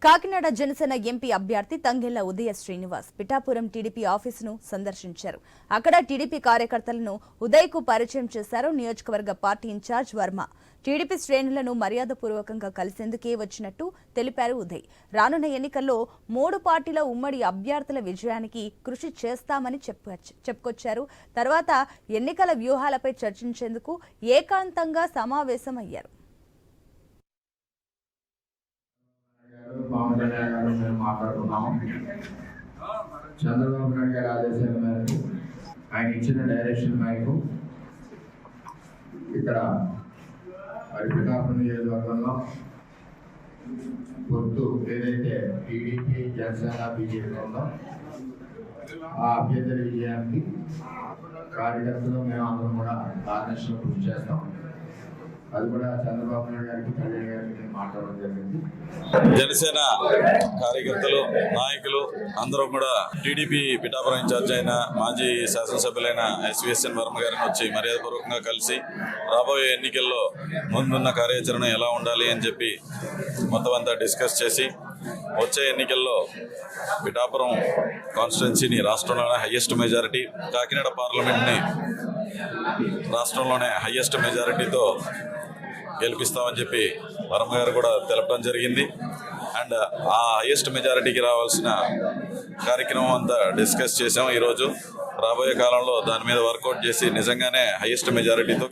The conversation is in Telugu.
కాకినాడ జనసేన ఎంపీ అభ్యర్థి తంగెళ్ల ఉదయ శ్రీనివాస్ పిఠాపురం టీడీపీ ఆఫీసును సందర్శించారు. అక్కడ టీడీపీ కార్యకర్తలను ఉదయ్కు పరిచయం చేశారు నియోజకవర్గ పార్టీ ఇన్ఛార్జ్ వర్మ. టీడీపీ శ్రేణులను మర్యాదపూర్వకంగా కలిసేందుకే వచ్చినట్టు తెలిపారు ఉదయ్. రానున్న ఎన్నికల్లో 3 పార్టీల ఉమ్మడి అభ్యర్థుల విజయానికి కృషి చేస్తామని చెప్పుకొచ్చారు. తర్వాత ఎన్నికల వ్యూహాలపై చర్చించేందుకు ఏకాంతంగా సమావేశమయ్యారు. పవన్ కళ్యాణ్ గారు మేము మాట్లాడుతున్నాము. చంద్రబాబు నాయుడు గారి ఆదేశాల మేరకు ఆయన ఇచ్చిన డైరెక్షన్ మేరకు ఇక్కడ పిఠాపురం నియోజకవర్గంలో పొత్తు ఏదైతే టీడీపీ జనసేన బీజేపీ ఉందో ఆ అభ్యర్థుల విజయానికి కార్యకర్తలు మేము అందరం కూడా ఆర్గనైజేషన్ కృషి చేస్తాం. అది కూడా చంద్రబాబు నాయుడు గారికి కళ్యాణ్ గారికి మాట్లాడడం జరిగింది. జనసేన కార్యకర్తలు నాయకులు అందరూ కూడా టీడీపీ పిఠాపురం ఇన్ఛార్జ్ అయిన మాజీ శాసనసభ్యులైన ఎస్విఎస్ఎన్ వర్మ గారిని వచ్చి మర్యాదపూర్వకంగా కలిసి రాబోయే ఎన్నికల్లో ముందున్న కార్యాచరణ ఎలా ఉండాలి అని చెప్పి మొత్తం అంతా డిస్కస్ చేసి వచ్చే ఎన్నికల్లో పిఠాపురం కాన్స్టిట్యున్సీని రాష్ట్రంలోనే హైయెస్ట్ మెజారిటీ, కాకినాడ పార్లమెంట్ని రాష్ట్రంలోనే హైయెస్ట్ మెజారిటీతో గెలిపిస్తామని చెప్పి వర్మ గారు కూడా తెలపడం జరిగింది. అండ్ ఆ హైయెస్ట్ మెజారిటీకి రావాల్సిన కార్యక్రమం అంతా డిస్కస్ చేసాం. ఈరోజు రాబోయే కాలంలో దాని మీద వర్కౌట్ చేసి నిజంగానే హైయెస్ట్ మెజారిటీతో